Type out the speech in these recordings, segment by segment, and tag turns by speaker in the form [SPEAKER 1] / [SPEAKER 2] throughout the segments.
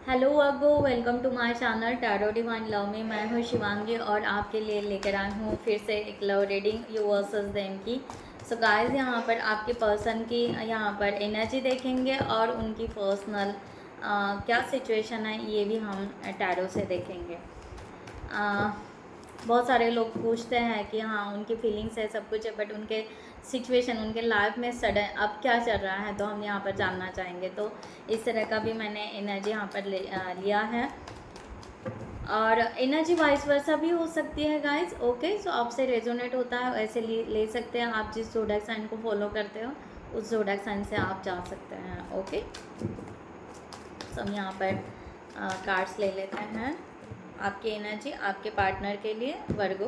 [SPEAKER 1] Hello अगो, welcome to my channel tarot divine love में। मैं हूँ शिवांगी और आपके लिए लेकर आई हूँ फिर से एक love reading you versus them की। सो गाइस, यहाँ पर आपके पर्सन की यहाँ पर एनर्जी देखेंगे और उनकी पर्सनल क्या सिचुएशन है ये भी हम टैरो से देखेंगे। बहुत सारे लोग पूछते हैं कि हाँ उनकी फीलिंग्स है, सब कुछ है, बट उनके सिचुएशन उनके लाइफ में सडन अब क्या चल रहा है तो हम यहाँ पर जानना चाहेंगे। तो इस तरह का भी मैंने एनर्जी यहाँ पर लिया है और एनर्जी वाइस वर्सा भी हो सकती है गाइस। ओके, सो आपसे रेजोनेट होता है वैसे ले सकते हैं। आप जिस जोड़क साइन को फॉलो करते हो उस जोड़क साइन से आप जा सकते हैं। ओके, सो हम यहाँ पर कार्ड्स ले लेते हैं। आपकी एनर्जी आपके पार्टनर के लिए वर्गो।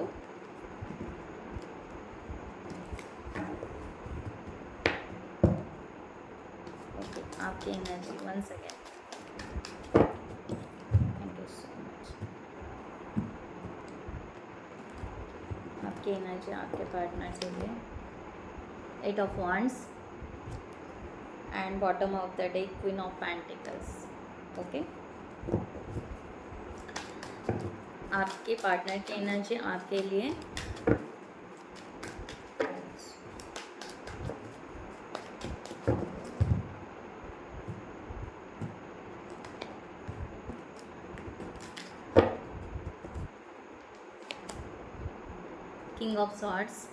[SPEAKER 1] ओके, आपकी energy once again. Thank you so much. आपकी एनर्जी आपके पार्टनर के लिए 8 of wands and bottom of the day queen of pentacles. Okay, आपके पार्टनर की एनर्जी आपके लिए king of swords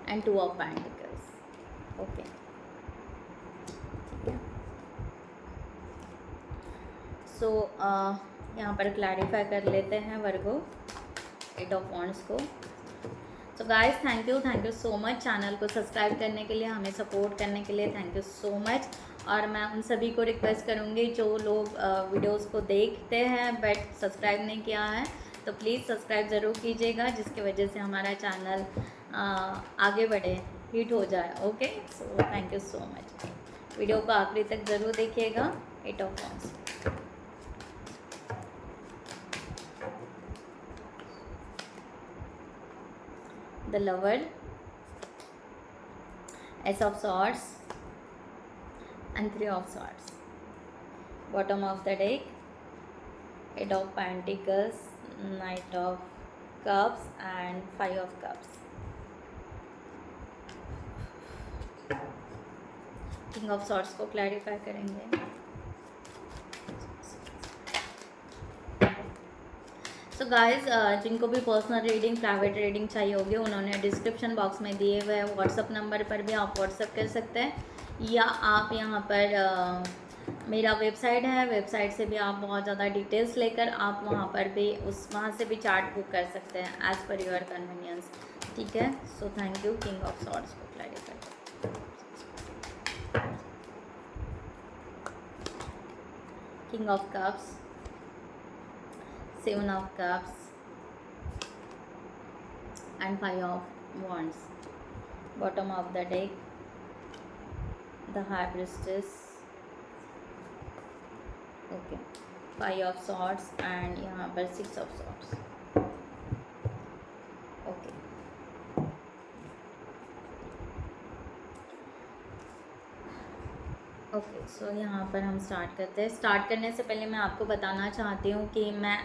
[SPEAKER 1] and 2 of pentacles. Okay, ठीक है। सो यहाँ पर क्लैरिफाई कर लेते हैं वर्गो 8 ऑफ wands को। So guys, thank you so much channel को सब्सक्राइब करने के लिए, हमें सपोर्ट करने के लिए थैंक यू सो मच। और मैं उन सभी को रिक्वेस्ट करूँगी जो लोग वीडियोस को देखते हैं बट सब्सक्राइब नहीं किया है तो प्लीज़ सब्सक्राइब ज़रूर कीजिएगा, जिसकी वजह से हमारा चैनल आगे बढ़े, हिट हो जाए। Okay, so thank you so much. Video को आखिरी तक ज़रूर देखिएगा। 8 of wands, the lover, ace of swords and 3 of swords. Bottom of the deck 8 of pentacles, knight of cups and 5 of cups. King of swords को clarify करेंगे। So guys, जिनको भी personal reading private reading चाहिए होगी उन्होंने description box में दिए हुए व्हाट्सअप नंबर पर भी आप व्हाट्सअप कर सकते हैं, या आप यहाँ पर मेरा वेबसाइट है, वेबसाइट से भी आप बहुत ज़्यादा डिटेल्स लेकर आप वहाँ पर भी वहाँ से भी चार्ट बुक कर सकते हैं एज़ पर योर कन्वीनियंस। ठीक है, so thank you. King of swords को clarify, king of cups, 7 of cups and 5 of wands. Bottom of the deck the high priestess. Okay, 5 of swords and यहाँ पर 6 of swords. Okay, okay, सो यहाँ पर हम start करते हैं। Start करने से पहले मैं आपको बताना चाहती हूँ कि मैं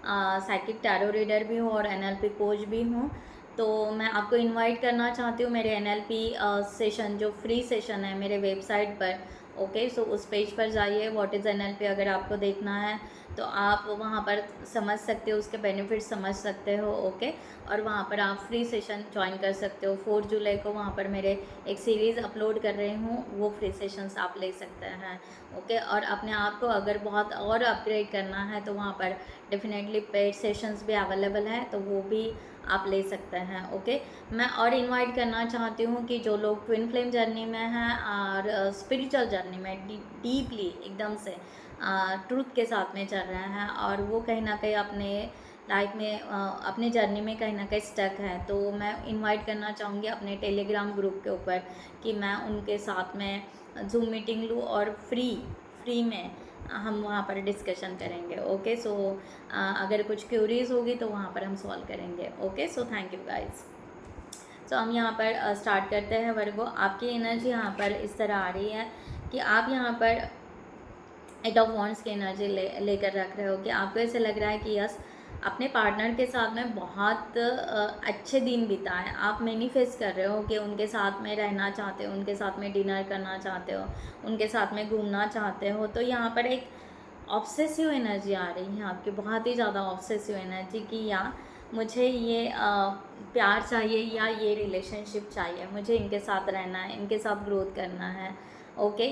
[SPEAKER 1] साइकिक टैरो रीडर भी हूँ और एनएलपी कोच भी हूँ। तो मैं आपको इनवाइट करना चाहती हूँ मेरे एनएलपी सेशन, जो फ्री सेशन है मेरे वेबसाइट पर। ओके, सो उस पेज पर जाइए, व्हाट इज़ एनएलपी अगर आपको देखना है तो आप वहाँ पर समझ सकते हो, उसके बेनिफिट्स समझ सकते हो। ओके, और वहाँ पर आप फ्री सेशन ज्वाइन कर सकते हो। 4 जुलाई को वहाँ पर मेरे एक सीरीज़ अपलोड कर रही हूँ, वो फ्री सेशंस आप ले सकते हैं। ओके, और अपने आप को अगर बहुत और अपग्रेड करना है तो वहाँ पर डेफिनेटली पेड सेशंस भी अवेलेबल है, तो वो भी आप ले सकते हैं। ओके, मैं और इनवाइट करना चाहती हूँ कि जो लोग ट्विन फ्लेम जर्नी में हैं और स्पिरिचुअल जर्नी में डीपली एकदम से ट्रूथ के साथ में चल रहे हैं और वो कहीं ना कहीं अपने लाइफ में अपने जर्नी में कहीं ना कहीं स्टक है, तो मैं इनवाइट करना चाहूँगी अपने टेलीग्राम ग्रुप के ऊपर कि मैं उनके साथ में जूम मीटिंग लूँ और फ्री में हम वहाँ पर डिस्कशन करेंगे। ओके, सो अगर कुछ क्यूरीज होगी तो वहाँ पर हम सॉल्व करेंगे। Okay, so thank you guys. So हम यहाँ पर स्टार्ट करते हैं वर्गो। आपकी एनर्जी यहाँ पर इस तरह आ रही है कि आप यहाँ पर एट ऑफ वॉन्ड्स की एनर्जी लेकर रख रहे हो कि आपको ऐसे लग रहा है कि यस अपने पार्टनर के साथ में बहुत अच्छे दिन बिताए, आप मैनिफेस्ट कर रहे हो कि उनके साथ में रहना चाहते हो, उनके साथ में डिनर करना चाहते हो, उनके साथ में घूमना चाहते हो। तो यहाँ पर एक ऑब्सेसिव एनर्जी आ रही है आपकी, बहुत ही ज़्यादा ऑब्सेसिव एनर्जी कि या मुझे ये प्यार चाहिए या ये रिलेशनशिप चाहिए, मुझे इनके साथ रहना है, इनके साथ ग्रोथ करना है, ओके।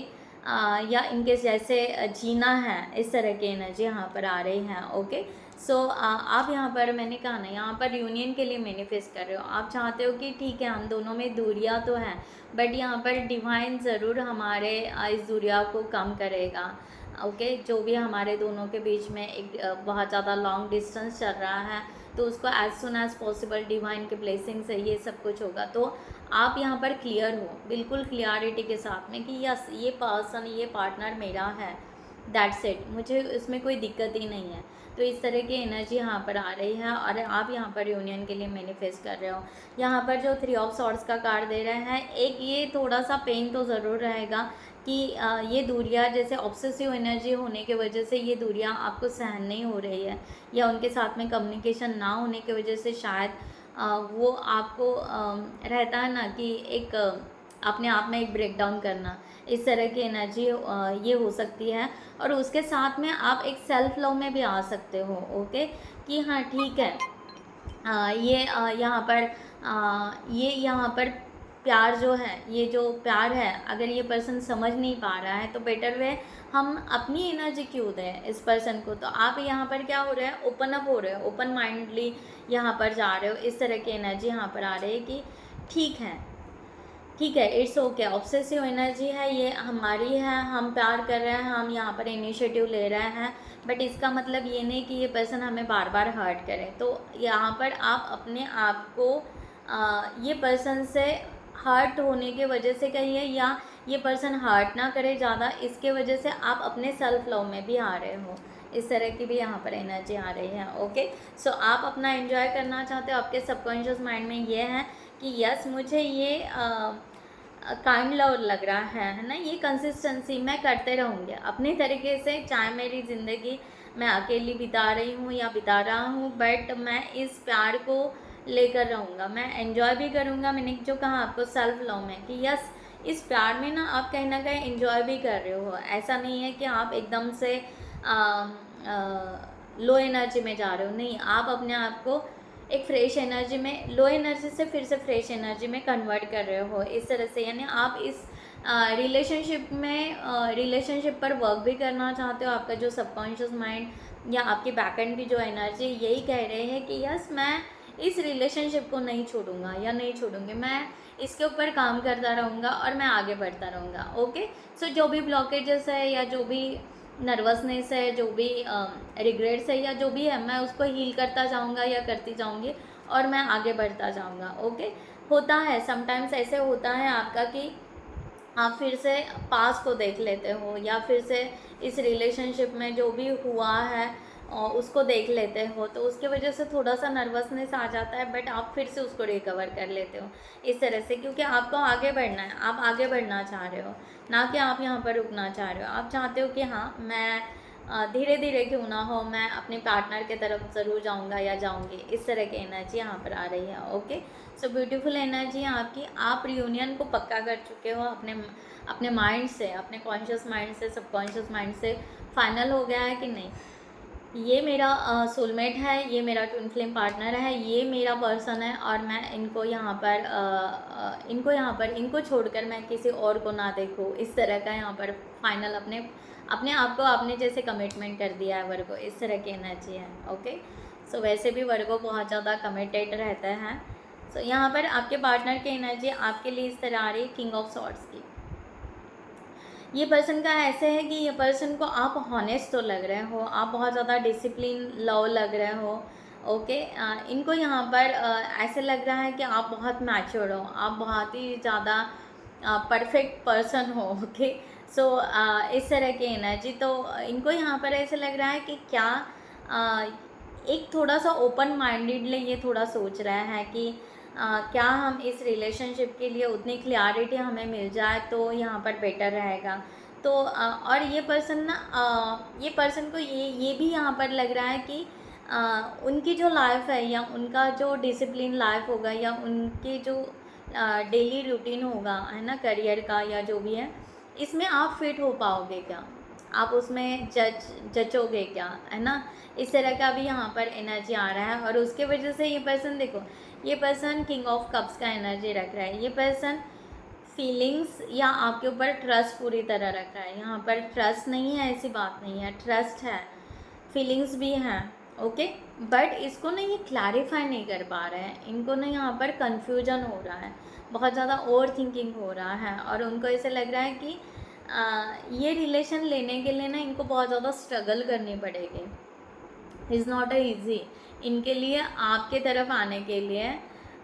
[SPEAKER 1] या इनके जैसे जीना है, इस तरह की एनर्जी यहाँ पर आ रही है, ओके। सो आप यहाँ पर, मैंने कहा ना, यहाँ पर यूनियन के लिए मैनिफेस्ट कर रहे हो। आप चाहते हो कि ठीक है हम दोनों में दूरियाँ तो हैं, बट यहाँ पर डिवाइन ज़रूर हमारे इस दूरियाँ को कम करेगा, ओके। जो भी हमारे दोनों के बीच में एक बहुत ज़्यादा लॉन्ग डिस्टेंस चल रहा है, तो उसको as soon as possible divine के ब्लेसिंग से ये सब कुछ होगा। तो आप यहाँ पर क्लियर हो, बिल्कुल क्लियरिटी के साथ में कि यस ये पर्सन, ये पार्टनर मेरा है, दैट्स इट, मुझे इसमें कोई दिक्कत ही नहीं है। तो इस तरह की एनर्जी यहाँ पर आ रही है और आप यहाँ पर यूनियन के लिए मैनिफेस्ट कर रहे हो। यहाँ पर जो 3 ऑफ सॉर्ड्स का कार्ड दे रहे हैं, एक ये थोड़ा सा पेन तो ज़रूर रहेगा कि ये दूरियाँ, जैसे ऑब्सेसिव एनर्जी होने की वजह से ये दूरियाँ आपको सहन नहीं हो रही है, या उनके साथ में कम्युनिकेशन ना होने की वजह से शायद वो आपको रहता है ना कि एक अपने आप में एक ब्रेकडाउन करना, इस तरह की एनर्जी ये हो सकती है। और उसके साथ में आप एक सेल्फ लव में भी आ सकते हो, ओके, कि हाँ ठीक है, ये यहाँ पर ये यहाँ पर प्यार जो है, ये जो प्यार है, अगर ये पर्सन समझ नहीं पा रहा है तो बेटर वे हम अपनी एनर्जी क्यों दें इस पर्सन को। तो आप यहाँ पर क्या हो रहे हैं, ओपन अप हो रहे हो, ओपन माइंडली यहाँ पर जा रहे हो, इस तरह की एनर्जी यहाँ पर आ रही है कि ठीक है, ठीक है, इट्स ओके। ऑब्सेसिव एनर्जी है, ये हमारी है, हम प्यार कर रहे हैं, हम यहाँ पर इनिशिएटिव ले रहे हैं, बट इसका मतलब ये नहीं कि ये पर्सन हमें बार बार हर्ट करे। तो यहाँ पर आप अपने आप को ये पर्सन से हर्ट होने के वजह से कहिए, या ये पर्सन हर्ट ना करे ज़्यादा, इसके वजह से आप अपने सेल्फ लव में भी आ रहे हो, इस तरह की भी यहाँ पर एनर्जी आ रही है, ओके। सो आप अपना एंजॉय करना चाहते हो, आपके सबकॉन्शियस माइंड में ये है कि यस मुझे ये काइंड लव लग रहा है ना, ये कंसिस्टेंसी मैं करते रहूँगी अपने तरीके से, चाहे मेरी ज़िंदगी मैं अकेली बिता रही हूँ या बिता रहा हूँ, बट मैं इस प्यार को लेकर रहूँगा, मैं एंजॉय भी करूँगा। मैंने जो कहा आपको सेल्फ लव में कि यस इस प्यार में ना आप कहीं ना कहीं एंजॉय भी कर रहे हो, ऐसा नहीं है कि आप एकदम से लो एनर्जी में जा रहे हो, नहीं, आप अपने आप को एक फ्रेश एनर्जी में, लो एनर्जी से फिर से फ्रेश एनर्जी में कन्वर्ट कर रहे हो, इस तरह से। यानी आप इस रिलेशनशिप में रिलेशनशिप पर वर्क भी करना चाहते हो। आपका जो सबकॉन्शियस माइंड या आपकी बैकएंड की जो एनर्जी यही कह रहे हैं कि यस मैं इस रिलेशनशिप को नहीं छोड़ूंगा या नहीं छोड़ूंगी, मैं इसके ऊपर काम करता रहूँगा और मैं आगे बढ़ता रहूँगा, ओके। सो जो भी ब्लॉकेजेस है या जो भी नर्वसनेस है, जो भी रिग्रेट्स है या जो भी है, मैं उसको हील करता जाऊँगा या करती जाऊँगी और मैं आगे बढ़ता जाऊँगा, ओके। होता है समटाइम्स, ऐसे होता है आपका कि आप फिर से पास को देख लेते हो या फिर से इस रिलेशनशिप में जो भी हुआ है उसको देख लेते हो, तो उसके वजह से थोड़ा सा नर्वसनेस आ जाता है, बट आप फिर से उसको रिकवर कर लेते हो इस तरह से, क्योंकि आपको आगे बढ़ना है, आप आगे बढ़ना चाह रहे हो, ना कि आप यहाँ पर रुकना चाह रहे हो। आप चाहते हो कि हाँ मैं धीरे धीरे क्यों ना हो, मैं अपने पार्टनर के तरफ ज़रूर जाऊँगा या जाऊँगी, इस तरह की एनर्जी यहाँ पर आ रही है, ओके। सो ब्यूटीफुल एनर्जी आपकी, आप रियूनियन को पक्का कर चुके हो अपने अपने माइंड से, अपने कॉन्शियस माइंड से, सबकॉन्शियस माइंड से फाइनल हो गया है कि नहीं, ये मेरा सोलमेट है, ये मेरा ट्विन फ्लेम पार्टनर है, ये मेरा पर्सन है और मैं इनको यहाँ पर इनको छोड़कर मैं किसी और को ना देखूँ, इस तरह का यहाँ पर फाइनल अपने अपने आप को आपने जैसे कमिटमेंट कर दिया है वर्गो, इस तरह की एनर्जी है, ओके। सो वैसे भी वर्गो बहुत ज़्यादा कमिटेड रहते हैं। सो यहाँ पर आपके पार्टनर की एनर्जी आपके लिए इस तरह आ रही है, किंग ऑफ सॉर्ड्स की। ये पर्सन का ऐसे है कि ये पर्सन को आप हॉनेस्ट तो लग रहे हो, आप बहुत ज़्यादा डिसिप्लिन लव लग रहे हो, ओके। इनको यहाँ पर ऐसे लग रहा है कि आप बहुत मैच्योर हो, आप बहुत ही ज़्यादा परफेक्ट पर्सन हो, ओके। सो इस तरह की एनर्जी, तो इनको यहाँ पर ऐसे लग रहा है कि क्या एक थोड़ा सा ओपन माइंडेडली ये थोड़ा सोच रहा है कि क्या हम इस रिलेशनशिप के लिए उतनी क्लियरिटी हमें मिल जाए तो यहाँ पर बेटर रहेगा। तो और ये पर्सन ना ये पर्सन को ये भी यहाँ पर लग रहा है कि उनकी जो लाइफ है या उनका जो डिसिप्लिन लाइफ होगा या उनके जो डेली रूटीन होगा है ना, करियर का या जो भी है, इसमें आप फिट हो पाओगे क्या, आप उसमें जचोगे क्या, है ना। इस तरह का भी यहाँ पर एनर्जी आ रहा है। और उसके वजह से ये पर्सन, देखो ये पर्सन किंग ऑफ कप्स का एनर्जी रख रहा है। ये पर्सन फीलिंग्स या आपके ऊपर ट्रस्ट पूरी तरह रख रहा है। यहाँ पर ट्रस्ट नहीं है ऐसी बात नहीं है, ट्रस्ट है, फीलिंग्स भी हैं, ओके। बट इसको ना ये क्लैरिफाई नहीं कर पा रहे हैं, इनको ना यहाँ पर कन्फ्यूजन हो रहा है, बहुत ज़्यादा ओवर थिंकिंग हो रहा है। और उनको ऐसे लग रहा है कि ये रिलेशन लेने के लिए ना इनको बहुत ज़्यादा स्ट्रगल करनी पड़ेगी। इज़ नॉट ईजी इनके लिए आपके तरफ आने के लिए,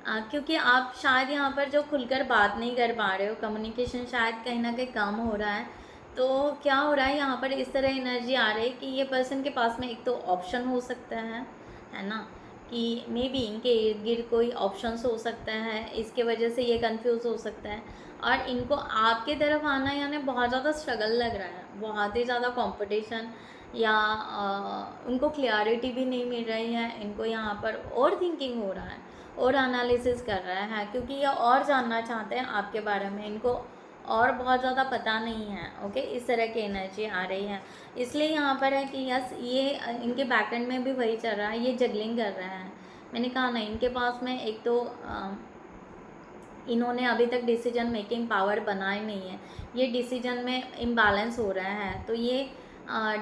[SPEAKER 1] क्योंकि आप शायद यहाँ पर जो खुलकर बात नहीं कर पा रहे हो, कम्युनिकेशन शायद कहीं ना कहीं कम हो रहा है। तो क्या हो रहा है यहाँ पर, इस तरह एनर्जी आ रही है कि ये पर्सन के पास में एक तो ऑप्शन हो सकता है ना, कि मे बी इनके इर्द गिर्द कोई ऑप्शंस हो सकता है, इसके वजह से ये कंफ्यूज हो सकता है। और इनको आपके तरफ आना यानी बहुत ज़्यादा स्ट्रगल लग रहा है, बहुत ही ज़्यादा कंपटीशन, या उनको क्लियरिटी भी नहीं मिल रही है, इनको यहाँ पर ओवर थिंकिंग हो रहा है और एनालिसिस कर रहा है, क्योंकि ये और जानना चाहते हैं आपके बारे में, इनको और बहुत ज़्यादा पता नहीं है, ओके। इस तरह की एनर्जी आ रही है, इसलिए यहाँ पर है कि यस ये इनके बैकएंड में भी वही चल रहा है, ये जगलिंग कर रहा है। मैंने कहा ना, इनके पास में एक तो इन्होंने अभी तक डिसीजन मेकिंग पावर बनाई नहीं है, ये डिसीजन में इम्बैलेंस हो रहा है, तो ये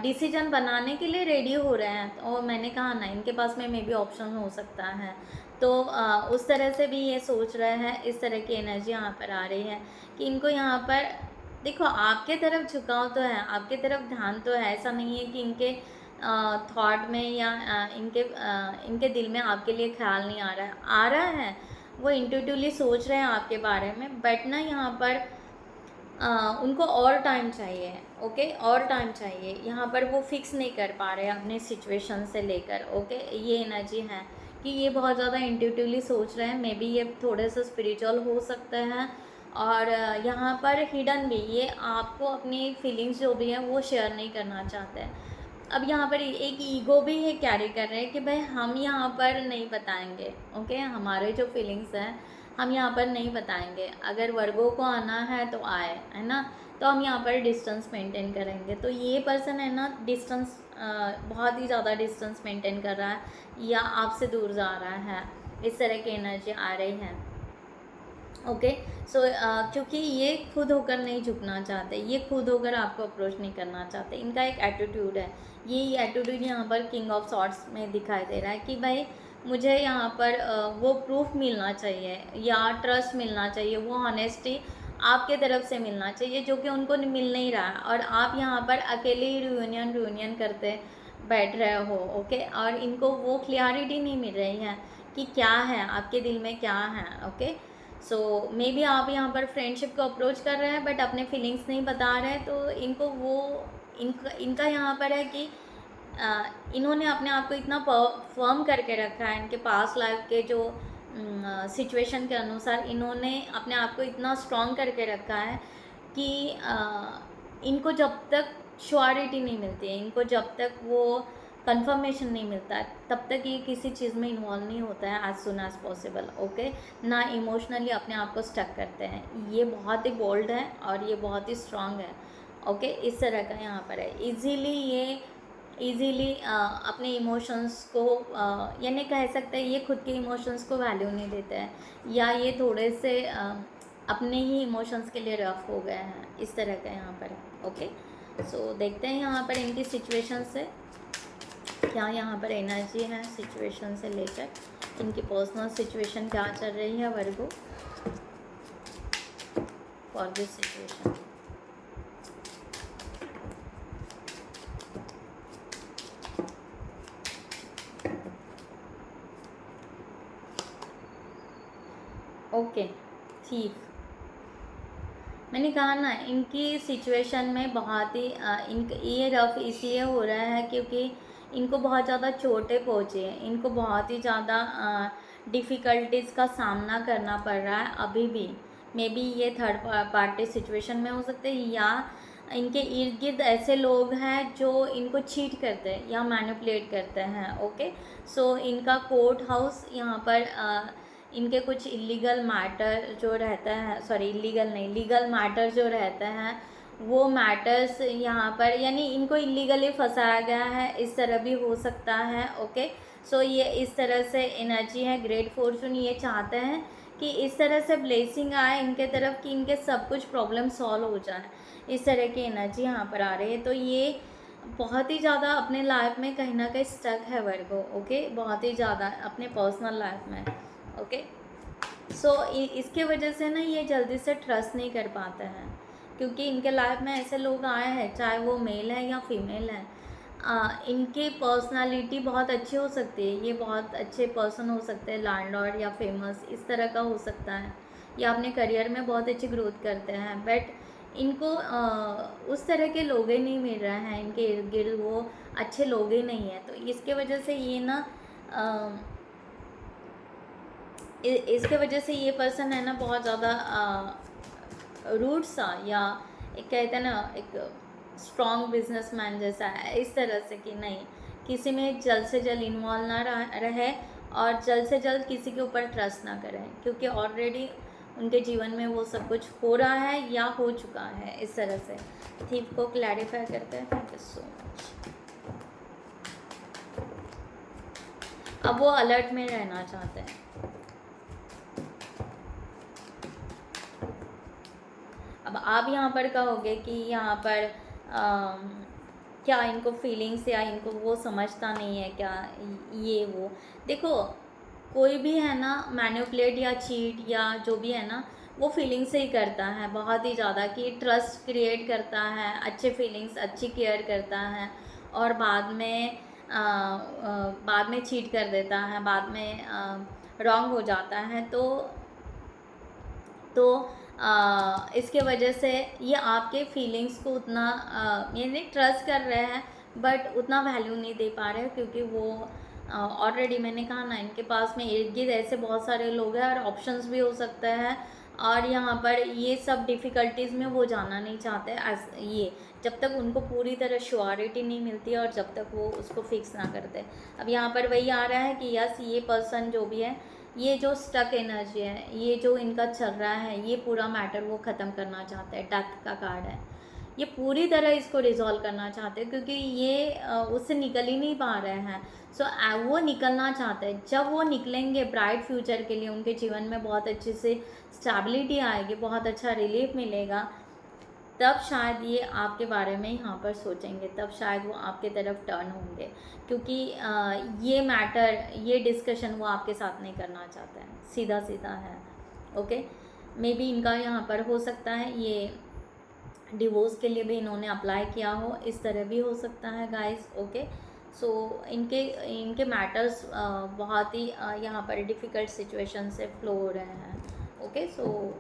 [SPEAKER 1] डिसीजन बनाने के लिए रेडी हो रहे हैं। और मैंने कहा ना, इनके पास में मे बी ऑप्शन हो सकता है, तो उस तरह से भी ये सोच रहे हैं। इस तरह की एनर्जी यहाँ पर आ रही है कि इनको यहाँ पर, देखो आपके तरफ झुकाव तो है, आपके तरफ ध्यान तो है, ऐसा नहीं है कि इनके थॉट में या इनके दिल में आपके लिए ख्याल नहीं आ रहा है, वो इंट्यूटिवली सोच रहे हैं आपके बारे में। बट ना यहाँ पर उनको और टाइम चाहिए, ओके, और टाइम चाहिए। यहाँ पर वो फिक्स नहीं कर पा रहे अपने सिचुएशन से लेकर, ओके। ये एनर्जी है कि ये बहुत ज़्यादा इंट्यूटिवली सोच रहे हैं, मे बी ये थोड़े से स्पिरिचुअल हो सकते हैं। और यहाँ पर हिडन भी, ये आपको अपनी फीलिंग्स जो भी हैं वो शेयर नहीं करना चाहते हैं। अब यहाँ पर एक ईगो भी है कैरी कर रहे हैं कि भाई हम यहाँ पर नहीं बताएंगे, ओके, हमारे जो फीलिंग्स हैं हम यहाँ पर नहीं बताएंगे, अगर वर्गों को आना है तो आए, है ना, तो हम यहाँ पर डिस्टेंस मेंटेन करेंगे। तो ये पर्सन है ना, डिस्टेंस बहुत ही ज़्यादा डिस्टेंस मेंटेन कर रहा है या आपसे दूर जा रहा है, इस तरह की एनर्जी आ रही है, ओके। सो क्योंकि ये खुद होकर नहीं झुकना चाहते, ये खुद होकर आपको अप्रोच नहीं करना चाहते, इनका एक एटीट्यूड है। ये एटीट्यूड यहाँ पर किंग ऑफ सॉर्ड्स में दिखाई दे रहा है कि भाई मुझे यहाँ पर वो प्रूफ मिलना चाहिए या ट्रस्ट मिलना चाहिए, वो ऑनेस्टी आपके तरफ से मिलना चाहिए, जो कि उनको मिल नहीं रहा है। और आप यहाँ पर अकेले ही रियूनियन करते बैठ रहे हो, ओके। और इनको वो क्लियरिटी नहीं मिल रही है कि क्या है आपके दिल में, क्या है, ओके। सो मे बी आप यहाँ पर फ्रेंडशिप को अप्रोच कर रहे हैं बट अपने फीलिंग्स नहीं बता रहे हैं, तो इनको वो इनका यहाँ पर है कि इन्होंने अपने आप को इतना फर्म करके रखा है, इनके पास लाइफ के जो सिचुएशन के अनुसार इन्होंने अपने आप को इतना स्ट्रॉन्ग करके रखा है कि इनको जब तक श्योरिटी नहीं मिलती है, इनको जब तक वो कंफर्मेशन नहीं मिलता है, तब तक ये किसी चीज़ में इन्वॉल्व नहीं होता है as soon as possible, okay. ना इमोशनली अपने आप को स्टक करते हैं। ये बहुत ही बोल्ड है और ये बहुत ही स्ट्रांग है, ओके। इस तरह का यहाँ पर है, ईज़िली अपने इमोशंस को यानी कह सकते हैं ये खुद के इमोशंस को वैल्यू नहीं देते हैं, या ये थोड़े से अपने ही इमोशंस के लिए रफ हो गए हैं, इस तरह का यहाँ पर है, ओके। सो देखते हैं यहाँ पर इनकी सिचुएशन से क्या यहाँ पर एनर्जी है, सिचुएशन से लेकर इनकी पर्सनल सिचुएशन क्या चल रही है Virgo for this situation. Okay, thief. मैंने कहा ना, इनकी सिचुएशन में बहुत ही ये रफ इसलिए हो रहा है क्योंकि इनको बहुत ज़्यादा चोटें पहुँची हैं, इनको बहुत ही ज़्यादा डिफ़िकल्टीज़ का सामना करना पड़ रहा है अभी भी। मे बी ये थर्ड पार्टी सिचुएशन में हो सकते हैं, या इनके इर्द गिर्द ऐसे लोग हैं जो इनको चीट करते हैं या मैनिपुलेट करते हैं। ओके, सो इनका कोर्ट हाउस यहाँ पर इनके कुछ इलीगल मैटर जो रहता है, सॉरी इलीगल नहीं, लीगल मैटर जो रहते हैं वो मैटर्स यहाँ पर, यानी इनको इलीगली फंसाया गया है, इस तरह भी हो सकता है। ओके, सो ये इस तरह से एनर्जी है। ग्रेट फॉर्चून ये चाहते हैं कि इस तरह से ब्लेसिंग आए इनके तरफ कि इनके सब कुछ प्रॉब्लम सॉल्व हो जाए, इस तरह की एनर्जी यहाँ पर आ रही है। तो ये बहुत ही ज़्यादा अपने लाइफ में कहीं ना कहीं स्टक है वर्गो। ओके, बहुत ही ज़्यादा अपने पर्सनल लाइफ में। ओके, सो इसके वजह से ना ये जल्दी से ट्रस्ट नहीं कर पाते हैं, क्योंकि इनके लाइफ में ऐसे लोग आए हैं, चाहे वो मेल है या फीमेल है, इनकी पर्सनालिटी बहुत अच्छी हो सकती है, ये बहुत अच्छे पर्सन हो सकते हैं, लैंडलॉर्ड या फेमस इस तरह का हो सकता है, या अपने करियर में बहुत अच्छी ग्रोथ करते हैं, बट इनको उस तरह के लोग ही नहीं मिल रहे हैं, इनके इर्द गिर्द वो अच्छे लोग ही नहीं हैं। तो इसके वजह से ये ना इसके वजह से ये पर्सन है ना बहुत ज़्यादा रूड सा, या एक कहते हैं ना एक स्ट्रॉन्ग बिजनेसमैन जैसा है, इस तरह से कि नहीं किसी में जल्द से जल्द इन्वॉल्व ना रहे और जल्द से जल्द किसी के ऊपर ट्रस्ट ना करें, क्योंकि ऑलरेडी उनके जीवन में वो सब कुछ हो रहा है या हो चुका है। इस तरह से थीम को क्लैरिफाई करते हैं। Thank you so much. अब वो अलर्ट में रहना चाहते हैं। अब आप यहाँ पर कहोगे कि यहाँ पर क्या इनको फीलिंग्स या इनको वो समझता नहीं है क्या, ये वो देखो कोई भी है ना मैनिपुलेट या चीट या जो भी है ना वो फीलिंग से ही करता है बहुत ही ज़्यादा, कि ट्रस्ट क्रिएट करता है, अच्छे फीलिंग्स अच्छी केयर करता है और बाद में चीट कर देता है, बाद में रॉन्ग हो जाता है। तो इसके वजह से ये आपके फीलिंग्स को उतना यानी ट्रस्ट कर रहे हैं बट उतना वैल्यू नहीं दे पा रहे, क्योंकि वो ऑलरेडी मैंने कहा ना इनके पास में इर्द गिर्द ऐसे बहुत सारे लोग हैं और ऑप्शंस भी हो सकते हैं, और यहाँ पर ये सब डिफ़िकल्टीज़ में वो जाना नहीं चाहते ये जब तक उनको पूरी तरह श्योरिटी नहीं मिलती और जब तक वो उसको फिक्स ना करते। अब यहाँ पर वही आ रहा है कि यस ये पर्सन जो भी है, ये जो स्टक एनर्जी है, ये जो इनका चल रहा है, ये पूरा मैटर वो ख़त्म करना चाहते हैं। डेथ का कार्ड है, ये पूरी तरह इसको रिजॉल्व करना चाहते हैं, क्योंकि ये उससे निकल ही नहीं पा रहे हैं। सो वो निकलना चाहते हैं। जब वो निकलेंगे ब्राइट फ्यूचर के लिए, उनके जीवन में बहुत अच्छी से स्टेबिलिटी आएगी, बहुत अच्छा रिलीफ मिलेगा, तब शायद ये आपके बारे में यहाँ पर सोचेंगे, तब शायद वो आपके तरफ टर्न होंगे, क्योंकि ये मैटर ये डिस्कशन वो आपके साथ नहीं करना चाहते हैं, सीधा सीधा है। ओके, मे बी इनका यहाँ पर हो सकता है ये डिवोर्स के लिए भी इन्होंने अप्लाई किया हो, इस तरह भी हो सकता है गाइस। ओके, सो इनके मैटर्स बहुत ही यहाँ पर डिफ़िकल्ट सिचुएशन से फ्लो हो रहे हैं। ओके, सो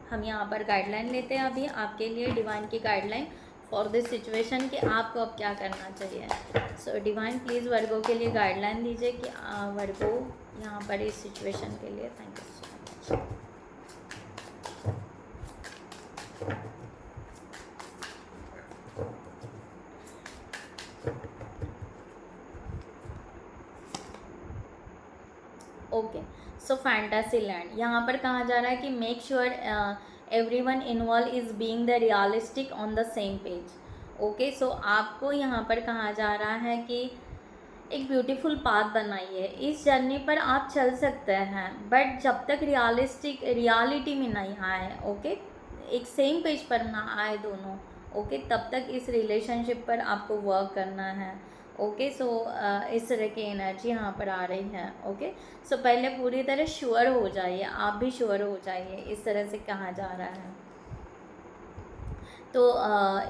[SPEAKER 1] हम यहाँ पर गाइडलाइन लेते हैं अभी आपके लिए, डिवाइन की गाइडलाइन फॉर दिस सिचुएशन कि आपको अब क्या करना चाहिए। सो डिवाइन प्लीज़ वर्गो के लिए गाइडलाइन दीजिए कि वर्गो यहाँ पर इस सिचुएशन के लिए। Thank you so much. Okay, so fantasy land यहाँ पर कहा जा रहा है कि make sure everyone involve is being the realistic on the same page. Okay, so आपको यहाँ पर कहा जा रहा है कि एक ब्यूटीफुल पाथ बनाइए, इस जर्नी पर आप चल सकते हैं, बट जब तक रियलिटी में नहीं आए, ओके, एक सेम पेज पर ना आए दोनों, ओके, तब तक इस रिलेशनशिप पर आपको वर्क करना है। ओके, सो इस तरह की एनर्जी यहाँ पर आ रही है। ओके, सो पहले पूरी तरह श्योर हो जाइए, आप भी श्योर हो जाइए, इस तरह से कहा जा रहा है। तो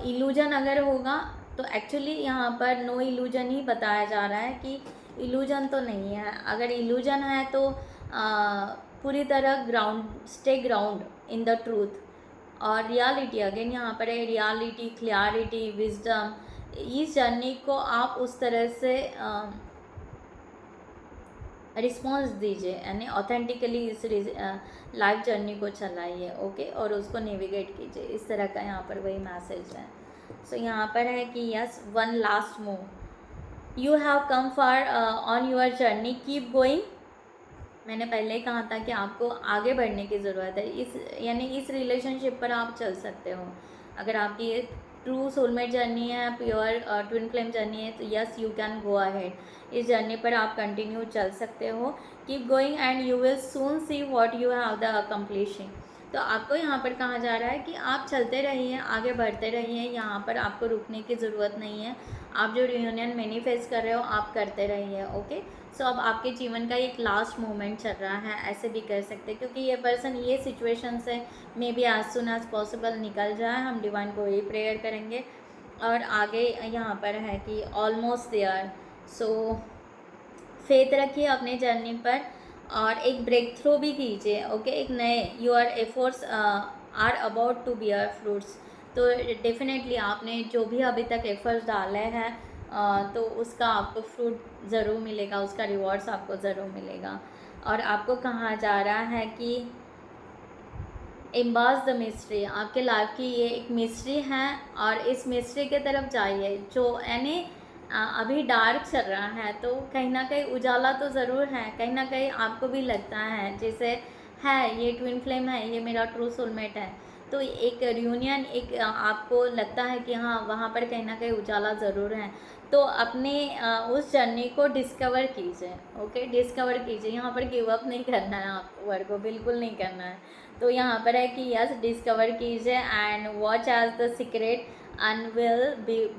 [SPEAKER 1] इल्यूजन अगर होगा तो एक्चुअली यहाँ पर नो इल्यूजन ही बताया जा रहा है कि इल्यूजन तो नहीं है। अगर इल्यूजन है तो पूरी तरह stay ground in the truth, और रियलिटी अगेन यहाँ पर है रियलिटी, क्लैरिटी, विजडम। इस जर्नी को आप उस तरह से रिस्पॉन्स दीजिए, यानी ऑथेंटिकली इस लाइफ जर्नी को चलाइए, ओके, और उसको नेविगेट कीजिए। इस तरह का यहाँ पर वही मैसेज है। सो यहाँ पर है कि yes, one last move, you have come far on your journey, keep going. मैंने पहले ही कहा था कि आपको आगे बढ़ने की ज़रूरत है, इस यानी इस रिलेशनशिप पर आप चल सकते हो। अगर आपकी ये ट्रू सोलमेट जर्नी है, प्योर ट्विन फ्लेम जर्नी है, तो yes, you can go ahead. इस जर्नी पर आप कंटिन्यू चल सकते हो। Keep going and you will soon see what you have the accomplishing. तो आपको यहाँ पर कहा जा रहा है कि आप चलते रहिए, आगे बढ़ते रहिए, यहाँ पर आपको रुकने की ज़रूरत नहीं है। आप जो रियूनियन मैनिफेस्ट कर रहे हो, आप करते रहिए, ओके। सो अब आपके जीवन का एक लास्ट मोमेंट चल रहा है, ऐसे भी कर सकते हैं, क्योंकि ये पर्सन ये सिचुएशन से maybe as soon as possible निकल जाए। हम डिवाइन को ही प्रेयर करेंगे। और आगे यहाँ पर है कि ऑलमोस्ट देयर। सो फेथ रखिए अपने जर्नी पर और एक ब्रेक थ्रू भी कीजिए, ओके। एक नए your efforts are about to bear fruits. तो डेफिनेटली आपने जो भी अभी तक एफर्ट्स डाले हैं तो उसका आपको फ्रूट ज़रूर मिलेगा, उसका रिवॉर्ड्स आपको ज़रूर मिलेगा। और आपको कहा जा रहा है कि एम्बास द मिस्ट्री, आपके लाइफ की ये एक मिस्ट्री है और इस मिस्ट्री के तरफ जाइए। जो यानी अभी डार्क चल रहा है, तो कहीं ना कहीं उजाला तो ज़रूर है, कहीं ना कहीं आपको भी लगता है जैसे है ये ट्विन फ्लेम है, ये मेरा ट्रू सोलमेट है। तो एक रियूनियन, एक आपको लगता है कि हाँ वहाँ पर कहीं ना कहीं उजाला ज़रूर है। तो अपने उस जर्नी को डिस्कवर कीजिए, ओके, डिस्कवर कीजिए। यहाँ पर गिव अप नहीं करना है आपको, वर्क को बिल्कुल नहीं करना है। तो यहाँ पर है कि यस, डिस्कवर कीजिए and watch as the secret unveil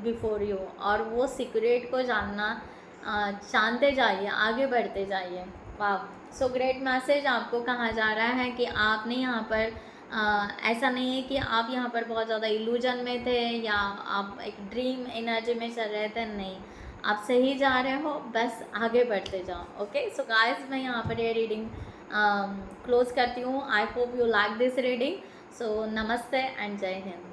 [SPEAKER 1] before you. और वो सीक्रेट को जानते जाइए, आगे बढ़ते जाइए। वाह, सो ग्रेट मैसेज। आपको कहा जा रहा है कि आपने यहाँ पर ऐसा नहीं है कि आप यहाँ पर बहुत ज़्यादा इल्यूजन में थे या आप एक ड्रीम एनर्जी में चल रहे थे, नहीं, आप सही जा रहे हो, बस आगे बढ़ते जाओ, ओके। सो गाइस, मैं यहाँ पर ये रीडिंग क्लोज करती हूँ। I hope you like this reading. So नमस्ते एंड जय हिंद।